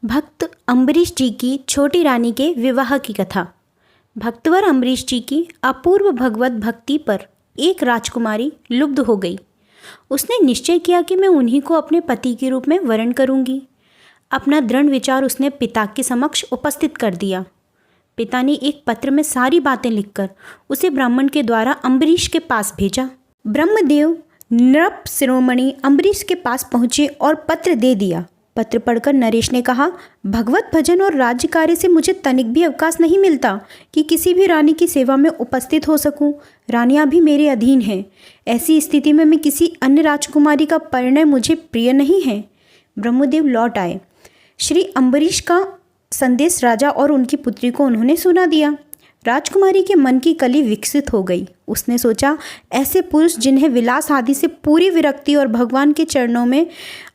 भक्त अम्बरीश जी की छोटी रानी के विवाह की कथा। भक्तवर अम्बरीश जी की अपूर्व भगवत भक्ति पर एक राजकुमारी लुब्ध हो गई। उसने निश्चय किया कि मैं उन्हीं को अपने पति के रूप में वरण करूंगी। अपना दृढ़ विचार उसने पिता के समक्ष उपस्थित कर दिया। पिता ने एक पत्र में सारी बातें लिखकर उसे ब्राह्मण के द्वारा अम्बरीश के पास भेजा। ब्रह्मदेव नृप शिरोमणि अम्बरीश के पास पहुँचे और पत्र दे दिया। पत्र पढ़कर नरेश ने कहा, भगवत भजन और राज्य कार्य से मुझे तनिक भी अवकाश नहीं मिलता कि किसी भी रानी की सेवा में उपस्थित हो सकूं। रानियां भी मेरे अधीन हैं। ऐसी स्थिति में मैं किसी अन्य राजकुमारी का परिणय मुझे प्रिय नहीं है। ब्रह्मदेव लौट आए। श्री अम्बरीश का संदेश राजा और उनकी पुत्री को उन्होंने सुना दिया। राजकुमारी के मन की कली विकसित हो गई। उसने सोचा, ऐसे पुरुष जिन्हें विलास आदि से पूरी विरक्ति और भगवान के चरणों में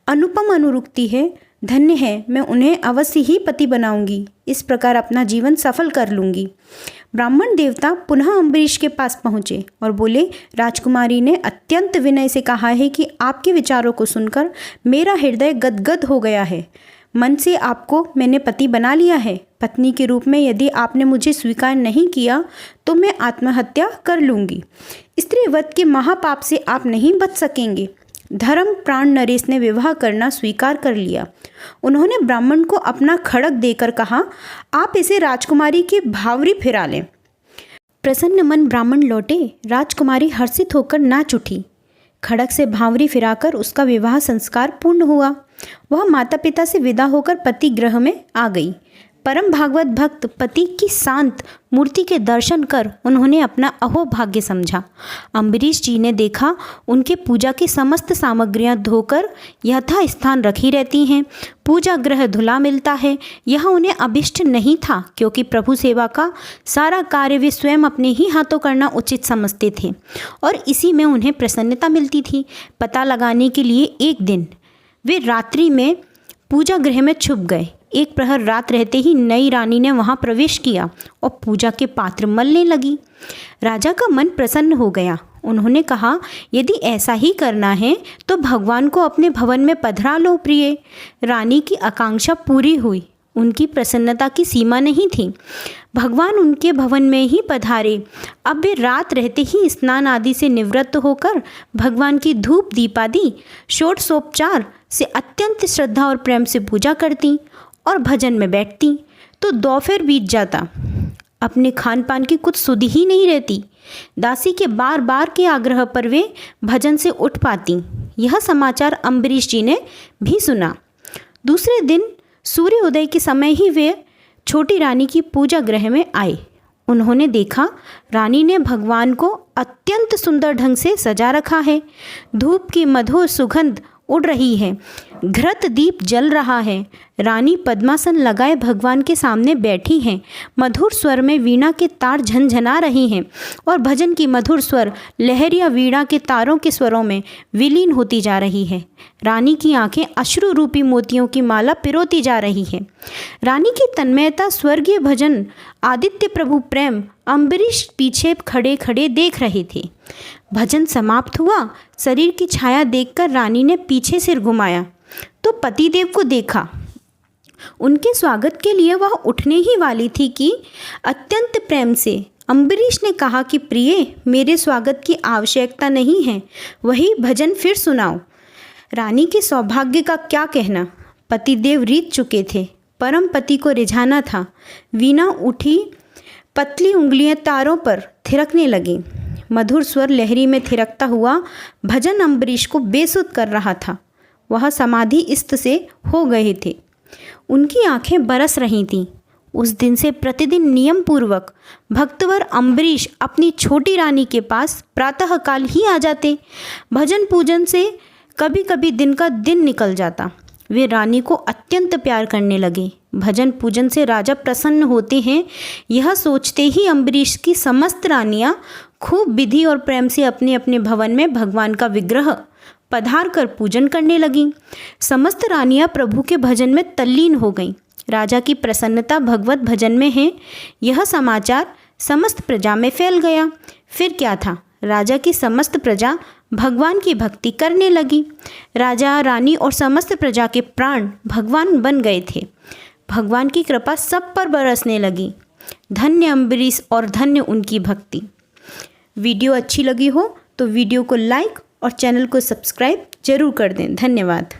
अनुपम अनुरुक्ति है, धन्य है। मैं उन्हें अवश्य ही पति बनाऊंगी। इस प्रकार अपना जीवन सफल कर लूंगी। ब्राह्मण देवता पुनः अम्बरीश के पास पहुँचे और बोले, राजकुमारी ने अत्यंत विनय से कहा है कि आपके विचारों को सुनकर मेरा हृदय गदगद हो गया है। मन से आपको मैंने पति बना लिया है। पत्नी के रूप में यदि आपने मुझे स्वीकार नहीं किया तो मैं आत्महत्या कर लूँगी। स्त्रीवध के महापाप से आप नहीं बच सकेंगे। धर्म प्राण नरेश ने विवाह करना स्वीकार कर लिया। उन्होंने ब्राह्मण को अपना खड्ग देकर कहा, आप इसे राजकुमारी की भावरी फिरा लें। प्रसन्न मन ब्राह्मण लौटे। राजकुमारी हर्षित होकर नाच उठी। खड्ग से भावरी फिराकर उसका विवाह संस्कार पूर्ण हुआ। वह माता पिता से विदा होकर पति गृह में आ गई। परम भागवत भक्त पति की शांत मूर्ति के दर्शन कर उन्होंने अपना अहोभाग्य समझा। अम्बरीश जी ने देखा, उनके पूजा की समस्त सामग्रियां धोकर यथा स्थान रखी रहती हैं। पूजा गृह धुला मिलता है। यह उन्हें अभिष्ट नहीं था, क्योंकि प्रभु सेवा का सारा कार्य वे स्वयं अपने ही हाथों करना उचित समझते थे और इसी में उन्हें प्रसन्नता मिलती थी। पता लगाने के लिए एक दिन वे रात्रि में पूजा गृह में छुप गए। एक प्रहर रात रहते ही नई रानी ने वहां प्रवेश किया और पूजा के पात्र मलने लगी। राजा का मन प्रसन्न हो गया। उन्होंने कहा, यदि ऐसा ही करना है तो भगवान को अपने भवन में पधरा लो प्रिय। रानी की आकांक्षा पूरी हुई। उनकी प्रसन्नता की सीमा नहीं थी। भगवान उनके भवन में ही पधारे। अब वे रात रहते ही स्नान आदि से निवृत्त होकर भगवान की धूप दीप आदि षोडशोपचार से अत्यंत श्रद्धा और प्रेम से पूजा करती और भजन में बैठती तो दोपहर बीत जाता। अपने खान पान की कुछ सुध ही नहीं रहती। दासी के बार बार के आग्रह पर वे भजन से उठ पाती। यह समाचार अम्बरीश जी ने भी सुना। दूसरे दिन सूर्योदय के समय ही वे छोटी रानी की पूजा गृह में आए। उन्होंने देखा, रानी ने भगवान को अत्यंत सुंदर ढंग से सजा रखा है। धूप की मधुर सुगंध उड़ रही है। घृत दीप जल रहा है। रानी पद्मासन लगाए भगवान के सामने बैठी हैं। मधुर स्वर में वीणा के तार झनझना रही हैं और भजन की मधुर स्वर लहरिया वीणा के तारों के स्वरों में विलीन होती जा रही है। रानी की आंखें अश्रु रूपी मोतियों की माला पिरोती जा रही है। रानी की तन्मयता, स्वर्गीय भजन, आदित्य प्रभु प्रेम अम्बरीश पीछे खड़े खड़े देख रहे थे। भजन समाप्त हुआ। शरीर की छाया देखकर रानी ने पीछे सिर घुमाया तो पतिदेव को देखा। उनके स्वागत के लिए वह उठने ही वाली थी कि अत्यंत प्रेम से अम्बरीश ने कहा कि प्रिय, मेरे स्वागत की आवश्यकता नहीं है, वही भजन फिर सुनाओ। रानी के सौभाग्य का क्या कहना। पतिदेव रीत चुके थे। परम पति को रिझाना था। वीणा उठी, पतली उंगलियां तारों पर थिरकने लगी। मधुर स्वर लहरी में थिरकता हुआ भजन अम्बरीश को बेसुध कर रहा था। वह समाधिस्थ से हो गए थे। उनकी आंखें बरस रही थीं। उस दिन से प्रतिदिन नियम पूर्वक भक्तवर अम्बरीश अपनी छोटी रानी के पास प्रातःकाल ही आ जाते। भजन पूजन से कभी कभी दिन का दिन निकल जाता। वे रानी को अत्यंत प्यार करने लगे। भजन पूजन से राजा प्रसन्न होते हैं, यह सोचते ही अम्बरीश की समस्त रानियां खूब विधि और प्रेम से अपने अपने भवन में भगवान का विग्रह पधार कर पूजन करने लगीं। समस्त रानियां प्रभु के भजन में तल्लीन हो गईं। राजा की प्रसन्नता भगवत भजन में है, यह समाचार समस्त प्रजा में फैल गया। फिर क्या था, राजा की समस्त प्रजा भगवान की भक्ति करने लगी। राजा, रानी और समस्त प्रजा के प्राण भगवान बन गए थे। भगवान की कृपा सब पर बरसने लगी। धन्य अम्बरीश और धन्य उनकी भक्ति। वीडियो अच्छी लगी हो तो वीडियो को लाइक और चैनल को सब्सक्राइब जरूर कर दें। धन्यवाद।